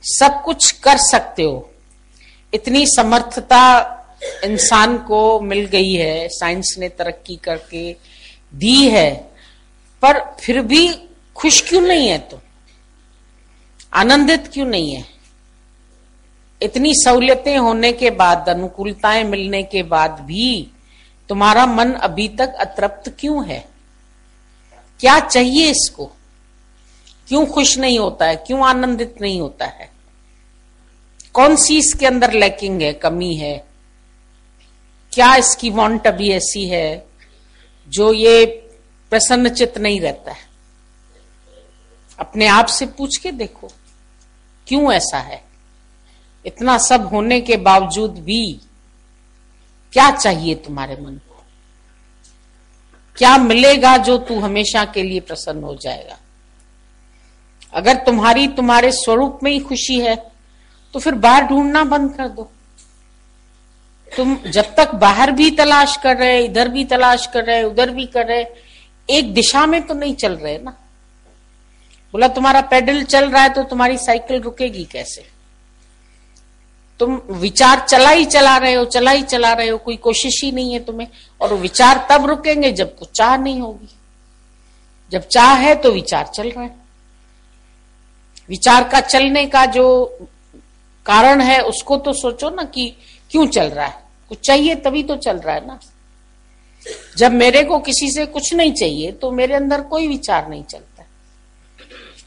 सब कुछ कर सकते हो, इतनी समर्थता इंसान को मिल गई है, साइंस ने तरक्की करके दी है, पर फिर भी खुश क्यों नहीं है तुम? आनंदित क्यों नहीं है? इतनी सहूलियतें होने के बाद, अनुकूलताएं मिलने के बाद भी तुम्हारा मन अभी तक अतृप्त क्यों है? क्या चाहिए इसको? क्यों खुश नहीं होता है? क्यों आनंदित नहीं होता है? कौन सी इसके अंदर लैकिंग है, कमी है? क्या इसकी वांट अभी ऐसी है जो ये प्रसन्नचित्त नहीं रहता है? अपने आप से पूछ के देखो, क्यों ऐसा है? इतना सब होने के बावजूद भी क्या चाहिए तुम्हारे मन को? क्या मिलेगा जो तू हमेशा के लिए प्रसन्न हो जाएगा? अगर तुम्हारे स्वरूप में ही खुशी है तो फिर बाहर ढूंढना बंद कर दो। तुम जब तक बाहर भी तलाश कर रहे, इधर भी तलाश कर रहे, उधर भी कर रहे, एक दिशा में तो नहीं चल रहे ना। बोला तुम्हारा पैडल चल रहा है तो तुम्हारी साइकिल रुकेगी कैसे? तुम विचार चला ही चला रहे हो, कोई कोशिश ही नहीं है तुम्हें। और विचार तब रुकेंगे जब कुछ चाह नहीं होगी। जब चाह है तो विचार चल रहा है। विचार का चलने का जो कारण है उसको तो सोचो ना कि क्यों चल रहा है। कुछ चाहिए तभी तो चल रहा है ना। जब मेरे को किसी से कुछ नहीं चाहिए तो मेरे अंदर कोई विचार नहीं चलता।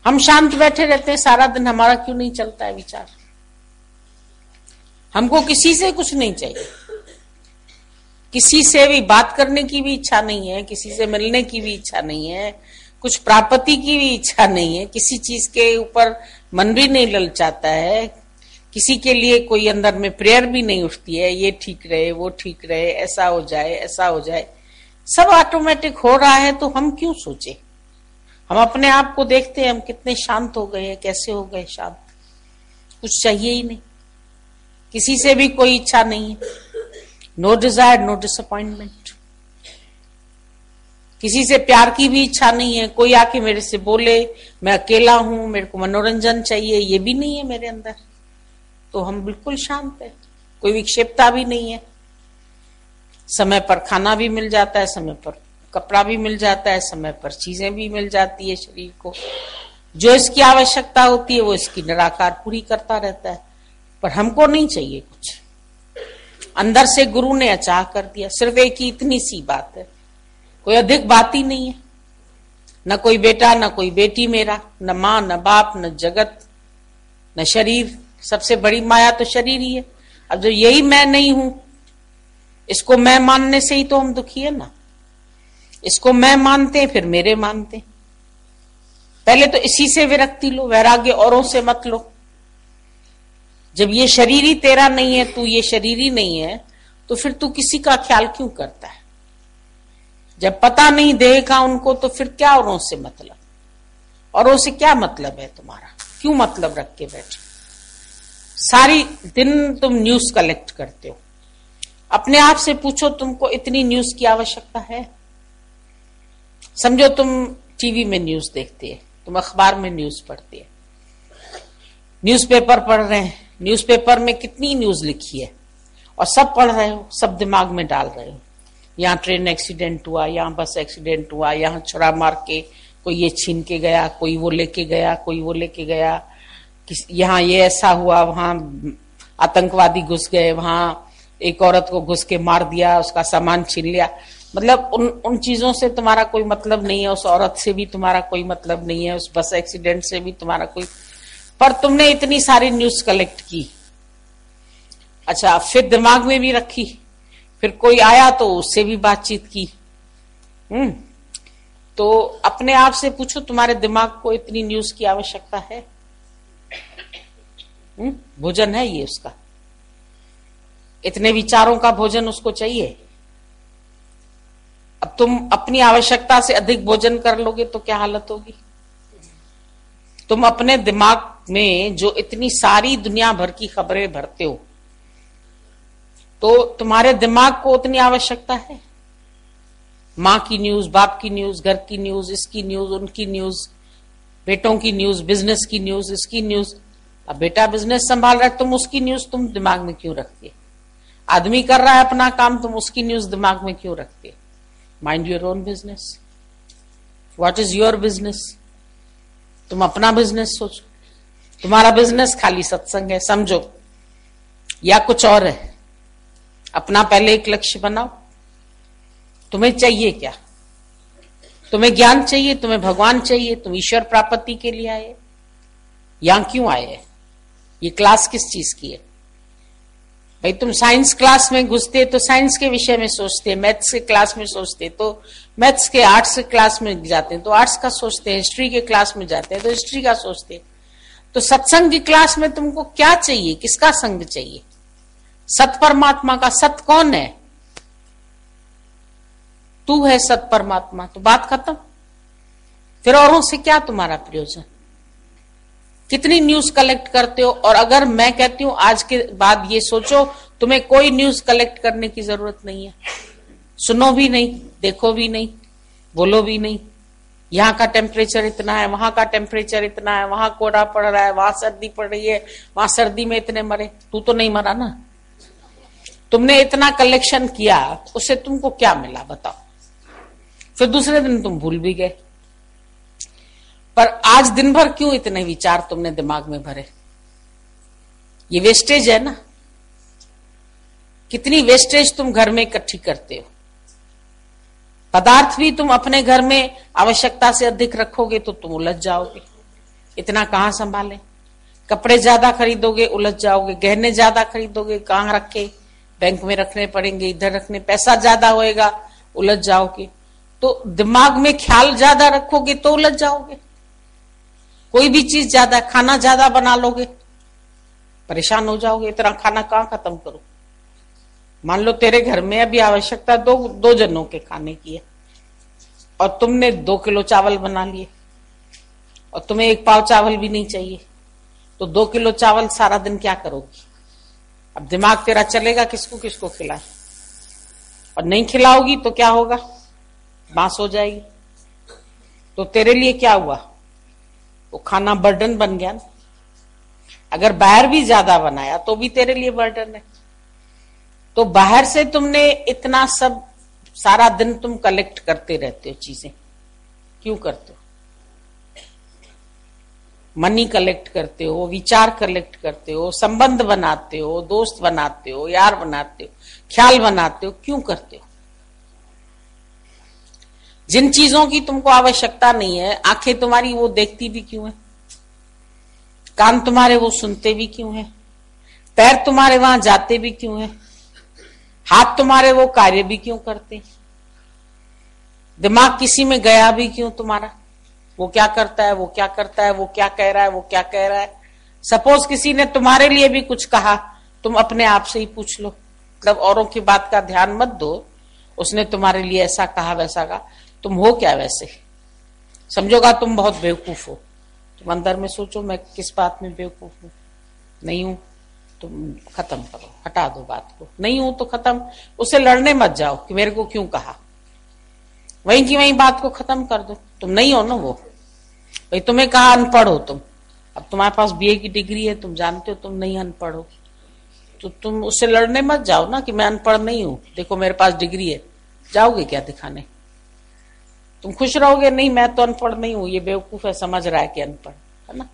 हम शांत बैठे रहते हैं सारा दिन, हमारा क्यों नहीं चलता है विचार? हमको किसी से कुछ नहीं चाहिए, किसी से भी बात करने की भी इच्छा नहीं है, किसी से मिलने की भी इच्छा नहीं है, कुछ प्राप्ति की भी इच्छा नहीं है, किसी चीज के ऊपर मन भी नहीं ललचाता है, किसी के लिए कोई अंदर में प्रेयर भी नहीं उठती है, ये ठीक रहे, वो ठीक रहे, ऐसा हो जाए, ऐसा हो जाए। सब ऑटोमेटिक हो रहा है तो हम क्यों सोचे? हम अपने आप को देखते हैं, हम कितने शांत हो गए हैं, कैसे हो गए शांत। कुछ चाहिए ही नहीं, किसी से भी कोई इच्छा नहीं है। No desire, no disappointment. किसी से प्यार की भी इच्छा नहीं है। कोई आके मेरे से बोले मैं अकेला हूं, मेरे को मनोरंजन चाहिए, ये भी नहीं है मेरे अंदर। तो हम बिल्कुल शांत है, कोई विक्षेपता भी नहीं है। समय पर खाना भी मिल जाता है, समय पर कपड़ा भी मिल जाता है, समय पर चीजें भी मिल जाती है। शरीर को जो इसकी आवश्यकता होती है वो इसकी निराकार पूरी करता रहता है। पर हमको नहीं चाहिए कुछ। अंदर से गुरु ने अचाह कर दिया। सिर्फ एक ही इतनी सी बात है, कोई अधिक बात ही नहीं है। न कोई बेटा, न कोई बेटी मेरा, न माँ, न बाप, न जगत, न शरीर। सबसे बड़ी माया तो शरीर ही है। अब जो यही मैं नहीं हूं, इसको मैं मानने से ही तो हम दुखी है ना। इसको मैं मानते हैं, फिर मेरे मानते हैं। पहले तो इसी से विरक्ति लो, वैराग्य औरों से मत लो। जब ये शरीर ही तेरा नहीं है, तू ये शरीर ही नहीं है, तो फिर तू किसी का ख्याल क्यों करता है? जब पता नहीं देह का उनको, तो फिर क्या औरों से मतलब? औरों से क्या मतलब है तुम्हारा? क्यों मतलब रख के बैठे? सारी दिन तुम न्यूज कलेक्ट करते हो। अपने आप से पूछो, तुमको इतनी न्यूज की आवश्यकता है? समझो तुम टीवी में न्यूज देखते हैं, तुम अखबार में न्यूज पढ़ते हैं, न्यूज़पेपर पढ़ रहे हैं, न्यूज़पेपर में कितनी न्यूज लिखी है और सब पढ़ रहे हो, सब दिमाग में डाल रहे हो। यहाँ ट्रेन एक्सीडेंट हुआ, यहाँ बस एक्सीडेंट हुआ, यहाँ छुरा मार के कोई ये छीन के गया, कोई वो लेके गया, कोई वो लेके गया, यहाँ ये ऐसा हुआ, वहां आतंकवादी घुस गए, वहां एक औरत को घुस के मार दिया, उसका सामान छीन लिया। मतलब उन चीजों से तुम्हारा कोई मतलब नहीं है, उस औरत से भी तुम्हारा कोई मतलब नहीं है, उस बस एक्सीडेंट से भी तुम्हारा कोई। पर तुमने इतनी सारी न्यूज कलेक्ट की, अच्छा, फिर दिमाग में भी रखी, फिर कोई आया तो उससे भी बातचीत की। तो अपने आप से पूछो, तुम्हारे दिमाग को इतनी न्यूज की आवश्यकता है? भोजन है ये उसका? इतने विचारों का भोजन उसको चाहिए? अब तुम अपनी आवश्यकता से अधिक भोजन कर लोगे तो क्या हालत होगी? तुम अपने दिमाग में जो इतनी सारी दुनिया भर की खबरें भरते हो, तो तुम्हारे दिमाग को उतनी आवश्यकता है? माँ की न्यूज, बाप की न्यूज, घर की न्यूज, इसकी न्यूज, उनकी न्यूज, बेटों की न्यूज, बिजनेस की न्यूज, इसकी न्यूज, अब बेटा बिजनेस संभाल रहा है, तुम उसकी न्यूज तुम दिमाग में क्यों रखती है? आदमी कर रहा है अपना काम, तुम उसकी न्यूज दिमाग में क्यों रखती है? Mind your own business. What is your business? तुम अपना बिजनेस सोचो। तुम्हारा बिजनेस खाली सत्संग है समझो, या कुछ और है? अपना पहले एक लक्ष्य बनाओ। तुम्हें चाहिए क्या? तुम्हें ज्ञान चाहिए? तुम्हें भगवान चाहिए? तुम ईश्वर प्राप्ति के लिए आए? यहां क्यों आए? ये क्लास किस चीज की है? भाई तुम साइंस क्लास में घुसते तो साइंस के विषय में सोचते, मैथ्स के क्लास में सोचते तो मैथ्स के, आर्ट्स के क्लास में जाते हैं तो आर्ट्स का सोचते हैं, हिस्ट्री के क्लास में जाते हैं तो हिस्ट्री का सोचते हैं। तो सत्संग की क्लास में तुमको क्या चाहिए? किसका संग चाहिए? सत परमात्मा का। सत कौन है? तू है सत परमात्मा, तो बात खत्म। फिर औरों से क्या तुम्हारा प्रयोजन? कितनी न्यूज कलेक्ट करते हो? और अगर मैं कहती हूं आज के बाद ये सोचो, तुम्हें कोई न्यूज कलेक्ट करने की जरूरत नहीं है। सुनो भी नहीं, देखो भी नहीं, बोलो भी नहीं। यहाँ का टेम्परेचर इतना है, वहां का टेम्परेचर इतना है, वहां कोहरा पड़ रहा है, वहां सर्दी पड़ रही है, वहां सर्दी में इतने मरे। तू तो नहीं मरा ना। तुमने इतना कलेक्शन किया, उससे तुमको क्या मिला बताओ? फिर दूसरे दिन तुम भूल भी गए। पर आज दिन भर क्यों इतने विचार तुमने दिमाग में भरे? ये वेस्टेज है ना। कितनी वेस्टेज तुम घर में इकट्ठी करते हो। पदार्थ भी तुम अपने घर में आवश्यकता से अधिक रखोगे तो तुम उलझ जाओगे। इतना कहां संभाले? कपड़े ज्यादा खरीदोगे, उलझ जाओगे। गहने ज्यादा खरीदोगे, कहां रखे? बैंक में रखने पड़ेंगे, इधर रखने। पैसा ज्यादा होएगा, उलझ जाओगे। तो दिमाग में ख्याल ज्यादा रखोगे तो उलझ जाओगे। कोई भी चीज ज्यादा, खाना ज्यादा बना लोगे, परेशान हो जाओगे। इतना खाना कहां खत्म करो? मान लो तेरे घर में अभी आवश्यकता दो जनों के खाने की है और तुमने 2 किलो चावल बना लिए और तुम्हें 1 पाव चावल भी नहीं चाहिए, तो 2 किलो चावल सारा दिन क्या करोगी? अब दिमाग तेरा चलेगा किसको किसको खिलाए, और नहीं खिलाओगी तो क्या होगा? बांस हो जाएगी। तो तेरे लिए क्या हुआ? वो खाना बर्डन बन गया ना। अगर बाहर भी ज्यादा बनाया तो भी तेरे लिए बर्डन है। तो बाहर से तुमने इतना सब सारा दिन तुम कलेक्ट करते रहते हो चीजें, क्यों करते हो? मनी कलेक्ट करते हो, विचार कलेक्ट करते हो, संबंध बनाते हो, दोस्त बनाते हो, यार बनाते हो, ख्याल बनाते हो, क्यों करते हो? जिन चीजों की तुमको आवश्यकता नहीं है, आंखें तुम्हारी वो देखती भी क्यों है? कान तुम्हारे वो सुनते भी क्यों है? पैर तुम्हारे वहां जाते भी क्यों है? हाथ तुम्हारे वो कार्य भी क्यों करते? दिमाग किसी में गया भी क्यों तुम्हारा? वो क्या करता है, वो क्या करता है, वो क्या कह रहा है, वो क्या कह रहा है? सपोज किसी ने तुम्हारे लिए भी कुछ कहा, तुम अपने आप से ही पूछ लो। मतलब औरों की बात का ध्यान मत दो, उसने तुम्हारे लिए ऐसा कहा वैसा कहा, तुम हो क्या वैसे? समझोगा तुम बहुत बेवकूफ हो। तुम अंदर में सोचो मैं किस बात में बेवकूफ हूं? नहीं हूं, तुम खत्म करो, हटा दो बात को। नहीं हूं तो खत्म। उससे लड़ने मत जाओ कि मेरे को क्यों कहा, वहीं की वहीं बात को खत्म कर दो। तुम नहीं हो ना वो। भाई तुम्हें कहा अनपढ़ हो तुम, अब तुम्हारे पास बीए की डिग्री है, तुम जानते हो तुम नहीं अनपढ़ हो, तो तुम उससे लड़ने मत जाओ ना कि मैं अनपढ़ नहीं हूं, देखो मेरे पास डिग्री है। जाओगे क्या दिखाने? तुम खुश रहोगे? नहीं मैं तो अनपढ़ नहीं हूं, ये बेवकूफ है, समझ रहा है कि अनपढ़ है ना।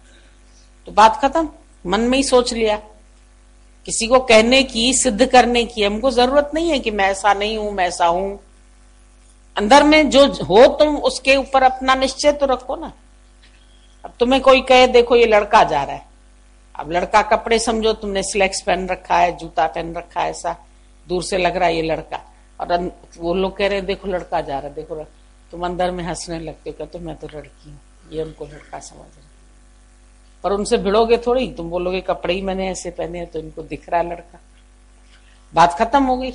तो बात खत्म। मन में ही सोच लिया। किसी को कहने की, सिद्ध करने की हमको जरूरत नहीं है कि मैं ऐसा नहीं हूं, मैं ऐसा हूं। अंदर में जो हो तुम उसके ऊपर अपना निश्चय तो रखो ना। अब तुम्हें कोई कहे देखो ये लड़का जा रहा है, अब लड़का कपड़े समझो, तुमने स्लैक्स पहन रखा है, जूता पहन रखा है, ऐसा दूर से लग रहा है ये लड़का, और वो लोग कह रहे हैं देखो लड़का जा रहा है, देखो। तुम अंदर में हंसने लगते हो, कहते मैं तो लड़की हूँ, ये हमको लड़का समझ रहे। पर उनसे भिड़ोगे थोड़ी, तुम बोलोगे कपड़े ही मैंने ऐसे पहने हैं तो इनको दिख रहा है लड़का। बात खत्म हो गई।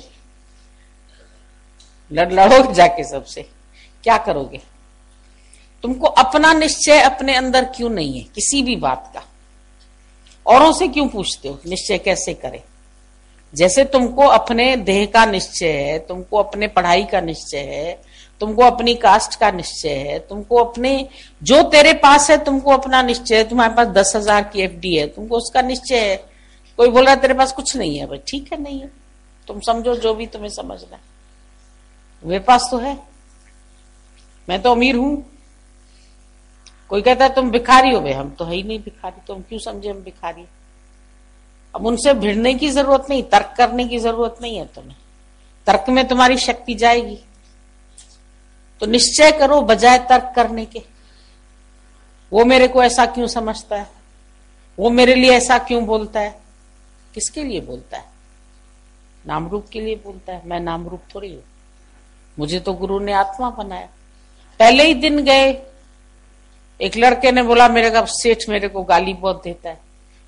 लड़ोगे जाके सबसे, क्या करोगे? तुमको अपना निश्चय अपने अंदर क्यों नहीं है किसी भी बात का? औरों से क्यों पूछते हो निश्चय कैसे करें? जैसे तुमको अपने देह का निश्चय है, तुमको अपने पढ़ाई का निश्चय है, तुमको अपनी कास्ट का निश्चय है, तुमको अपने जो तेरे पास है तुमको अपना निश्चय है। तुम्हारे पास 10,000 की एफडी है, तुमको उसका निश्चय है। कोई बोल रहा है तेरे पास कुछ नहीं है, भाई ठीक है, नहीं है, तुम समझो जो भी तुम्हें समझना है। मेरे पास तो है, मैं तो अमीर हूं। कोई कहता है तुम भिखारी हो, भाई हम तो है ही नहीं भिखारी, तुम क्यों समझे हम भिखारी। अब उनसे भिड़ने की जरूरत नहीं, तर्क करने की जरूरत नहीं है तुम्हें। तर्क में तुम्हारी शक्ति जाएगी। तो निश्चय करो बजाय तर्क करने के। वो मेरे को ऐसा क्यों समझता है, वो मेरे लिए ऐसा क्यों बोलता है। किसके लिए बोलता है? नाम रूप के लिए बोलता है। मैं नाम रूप थोड़ी हूं, मुझे तो गुरु ने आत्मा बनाया। पहले ही दिन गए, एक लड़के ने बोला मेरे का सेठ मेरे को गाली बहुत देता है,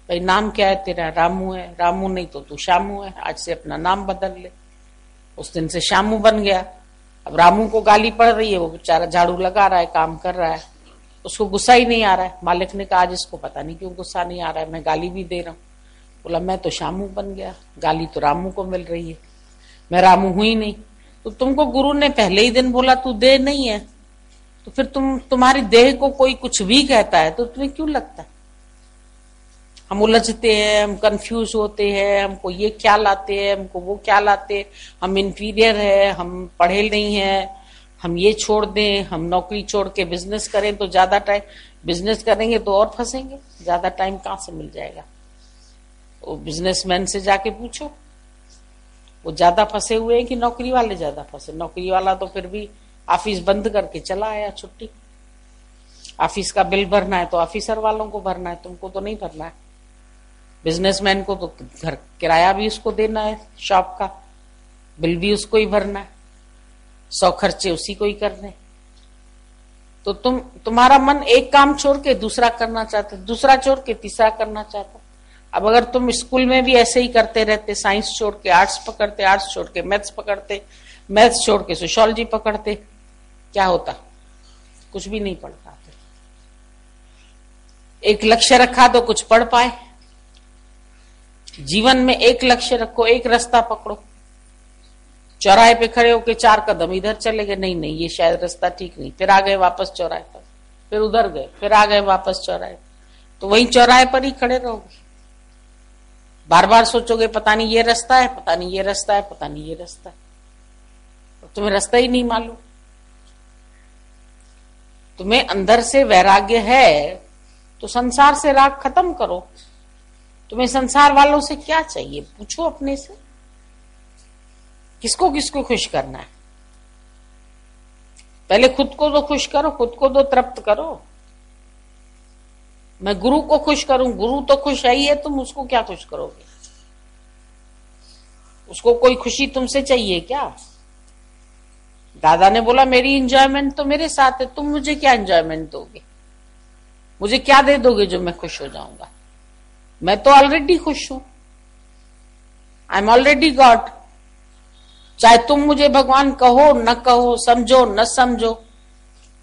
भाई नाम क्या है तेरा? रामू है। रामू नहीं तो तू शामू है, आज से अपना नाम बदल ले। उस दिन से शामू बन गया। अब रामू को गाली पड़ रही है, वो बेचारा झाड़ू लगा रहा है, काम कर रहा है, उसको गुस्सा ही नहीं आ रहा है। मालिक ने कहा आज इसको पता नहीं क्यों गुस्सा नहीं आ रहा है, मैं गाली भी दे रहा हूं। बोला मैं तो शामू बन गया, गाली तो रामू को मिल रही है, मैं रामू हुई नहीं। तो तुमको गुरु ने पहले ही दिन बोला तू देह नहीं है, तो फिर तुम्हारी देह को कोई कुछ भी कहता है तो तुम्हें क्यों लगता है? हम उलझते हैं, हम कंफ्यूज होते हैं, हमको ये ख्याल आते हैं, हमको वो ख्याल आते हैं, हम इंफीरियर है, हम पढ़े नहीं है, हम ये छोड़ दें, हम नौकरी छोड़ के बिजनेस करें तो ज्यादा टाइम, बिजनेस करेंगे तो और फंसेंगे, ज्यादा टाइम कहां से मिल जाएगा। वो बिजनेसमैन से जाके पूछो, वो ज्यादा फंसे हुए हैं कि नौकरी वाले ज्यादा फंसे। नौकरी वाला तो फिर भी ऑफिस बंद करके चला आया, छुट्टी। ऑफिस का बिल भरना है तो ऑफिसर वालों को भरना है, तुमको तो नहीं भरना है। बिजनेसमैन को तो घर किराया भी उसको देना है, शॉप का बिल भी उसको ही भरना है, 100 खर्चे उसी को ही करने। तो तुम्हारा मन एक काम छोड़ के दूसरा करना चाहता, दूसरा छोड़ के तीसरा करना चाहता। अब अगर तुम स्कूल में भी ऐसे ही करते रहते, साइंस छोड़ के आर्ट्स पकड़ते, आर्ट्स छोड़ के मैथ्स पकड़ते, मैथ्स छोड़ के सोशियोलॉजी पकड़ते, क्या होता? कुछ भी नहीं पढ़ पाते। एक लक्ष्य रखा तो कुछ पढ़ पाए। जीवन में एक लक्ष्य रखो, एक रास्ता पकड़ो। चौराहे पे खड़े होके 4 कदम इधर चले गए, नहीं नहीं ये शायद रास्ता ठीक नहीं, फिर आ गए वापस चौराहे पर, फिर उधर गए, फिर आ गए वापस चौराहे, तो वहीं चौराहे पर ही खड़े रहोगे। बार बार सोचोगे पता नहीं ये रास्ता है, पता नहीं ये रास्ता है, पता नहीं ये रास्ता है, तो तुम्हें रास्ता ही नहीं मालूम। तुम्हें अंदर से वैराग्य है तो संसार से राग खत्म करो। तुम्हें संसार वालों से क्या चाहिए, पूछो अपने से, किसको किसको खुश करना है। पहले खुद को तो खुश करो, खुद को तो तृप्त करो। मैं गुरु को खुश करूं, गुरु तो खुश है ही है, तुम उसको क्या खुश करोगे? उसको कोई खुशी तुमसे चाहिए क्या? दादा ने बोला मेरी एंजॉयमेंट तो मेरे साथ है, तुम मुझे क्या एंजॉयमेंट दोगे? मुझे क्या दे दोगे जो मैं खुश हो जाऊंगा? मैं तो ऑलरेडी खुश हूं, आई एम ऑलरेडी गॉड। चाहे तुम मुझे भगवान कहो न कहो, समझो न समझो,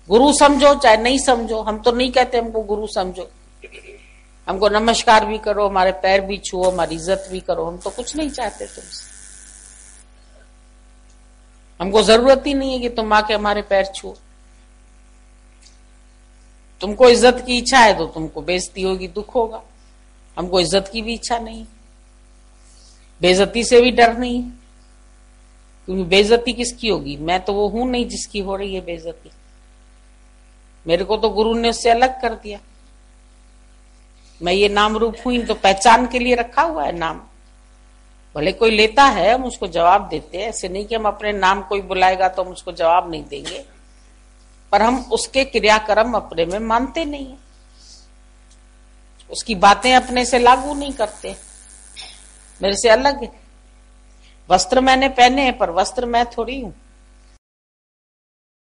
गुरु समझो चाहे नहीं समझो, हम तो नहीं कहते हमको गुरु समझो। हमको नमस्कार भी करो, हमारे पैर भी छुओ, हमारी इज्जत भी करो, हम तो कुछ नहीं चाहते तुमसे। हमको जरूरत ही नहीं है कि तुम आके हमारे पैर छुओ। तुमको इज्जत की इच्छा है तो तुमको बेइज्जती होगी, दुख होगा। हमको इज्जत की भी इच्छा नहीं, बेइज्जती से भी डर नहीं, क्योंकि बेइज्जती किसकी होगी? मैं तो वो हूं नहीं जिसकी हो रही है बेइज्जती। मेरे को तो गुरु ने उससे अलग कर दिया। मैं ये नाम रूप हुई तो पहचान के लिए रखा हुआ है नाम। भले कोई लेता है हम उसको जवाब देते हैं, ऐसे नहीं कि हम अपने नाम कोई बुलाएगा तो हम उसको जवाब नहीं देंगे, पर हम उसके क्रियाक्रम अपने में मानते नहीं है, उसकी बातें अपने से लागू नहीं करते। मेरे से अलग है। वस्त्र मैंने पहने हैं पर वस्त्र मैं थोड़ी हूं।